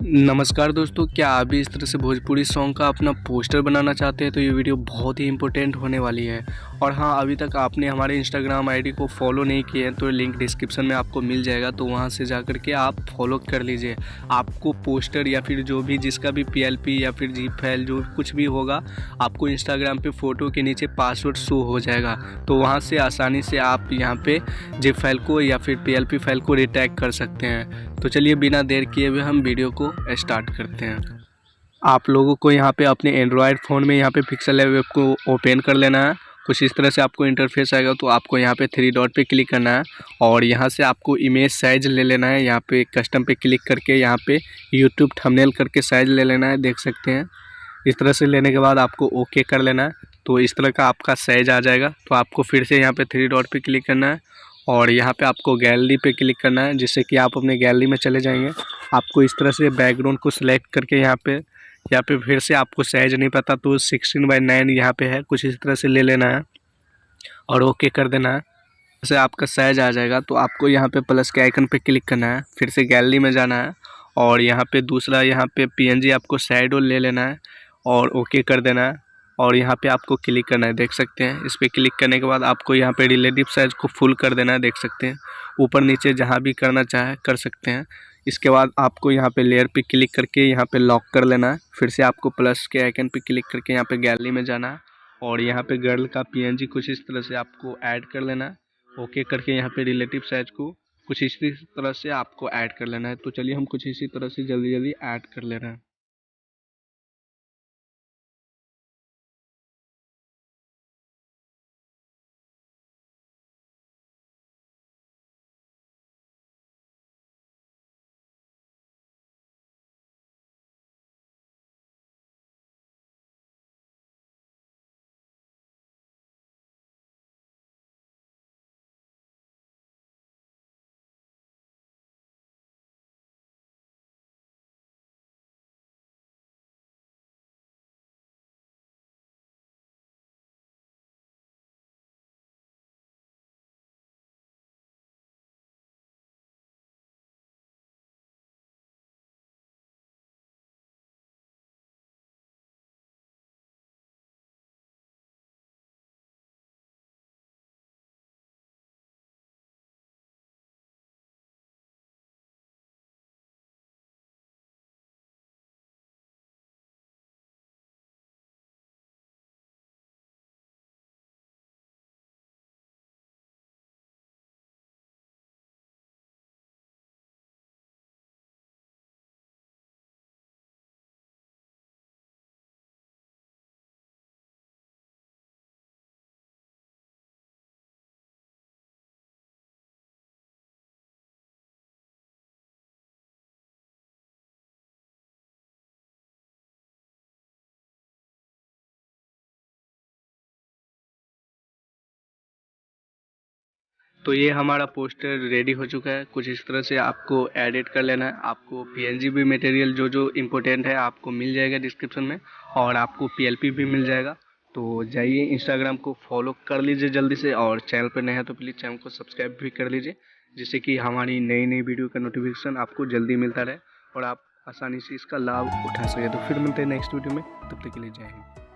नमस्कार दोस्तों, क्या आप भी इस तरह से भोजपुरी सॉन्ग का अपना पोस्टर बनाना चाहते हैं तो ये वीडियो बहुत ही इंपॉर्टेंट होने वाली है। और हाँ, अभी तक आपने हमारे इंस्टाग्राम आईडी को फॉलो नहीं किया है तो लिंक डिस्क्रिप्शन में आपको मिल जाएगा, तो वहाँ से जाकर के आप फॉलो कर लीजिए। आपको पोस्टर या फिर जो भी जिसका भी पीएलपी या फिर जी फाइल जो कुछ भी होगा, आपको इंस्टाग्राम पे फ़ोटो के नीचे पासवर्ड शो हो जाएगा, तो वहाँ से आसानी से आप यहाँ पे जिप फाइल को या फिर पीएलपी फाइल को रिटैग कर सकते हैं। तो चलिए बिना देर किए हुए हम वीडियो को स्टार्ट करते हैं। आप लोगों को यहाँ पे अपने एंड्रॉयड फ़ोन में यहाँ पे पिक्सल लैब ऐप को ओपन कर लेना है। कुछ इस तरह से आपको इंटरफेस आएगा, तो आपको यहाँ पे थ्री डॉट पे क्लिक करना है और यहाँ से आपको इमेज साइज़ ले लेना है। यहाँ पे कस्टम पे क्लिक करके यहाँ पे यूट्यूब थंबनेल करके साइज़ ले लेना है, देख सकते हैं। इस तरह से लेने के बाद आपको ओके कर लेना है, तो इस तरह का आपका साइज़ आ जाएगा। तो आपको फिर से यहाँ पे थ्री डॉट पे क्लिक करना है और यहाँ पे आपको गैलरी पे क्लिक करना है, जिससे कि आप अपने गैलरी में चले जाएंगे। आपको इस तरह से बैकग्राउंड को सिलेक्ट करके यहाँ पे फिर से आपको साइज़ नहीं पता तो 16:9 यहाँ पे है, कुछ इस तरह से ले लेना है और ओके कर देना है। जैसे आपका साइज़ आ जाएगा तो आपको यहाँ पे प्लस के आइकन पे क्लिक करना है, फिर से गैलरी में जाना है और यहाँ पे दूसरा यहाँ पे पीएनजी आपको साइड ले लेना है और ओके कर देना है और यहाँ पे आपको क्लिक करना है, देख सकते हैं। इस पर क्लिक करने के बाद आपको यहाँ पे रिलेटिव साइज को फुल कर देना है, देख सकते हैं। ऊपर नीचे जहाँ भी करना चाहे कर सकते हैं। इसके बाद आपको यहाँ पे लेयर पे क्लिक करके यहाँ पे लॉक कर लेना है। फिर से आपको प्लस के आइकन पे क्लिक करके यहाँ पे गैलरी में जाना है और यहाँ पे गर्ल का पीएनजी कुछ इस तरह से आपको ऐड कर लेना है। ओके करके यहाँ पे रिलेटिव साइज को कुछ इसी तरह से आपको ऐड कर लेना है। तो चलिए हम कुछ इसी तरह से जल्दी जल्दी ऐड कर ले रहे हैं। तो ये हमारा पोस्टर रेडी हो चुका है। कुछ इस तरह से आपको एडिट कर लेना है। आपको पीएनजी भी मटेरियल जो जो इम्पोर्टेंट है आपको मिल जाएगा डिस्क्रिप्शन में और आपको पीएलपी भी मिल जाएगा। तो जाइए इंस्टाग्राम को फॉलो कर लीजिए जल्दी से, और चैनल पर नए हैं तो प्लीज़ चैनल को सब्सक्राइब भी कर लीजिए, जिससे कि हमारी नई नई वीडियो का नोटिफिकेशन आपको जल्दी मिलता रहे और आप आसानी से इसका लाभ उठा सकें। तो फिर मिलते हैं नेक्स्ट वीडियो में, तब तक के लिए जय हिंद।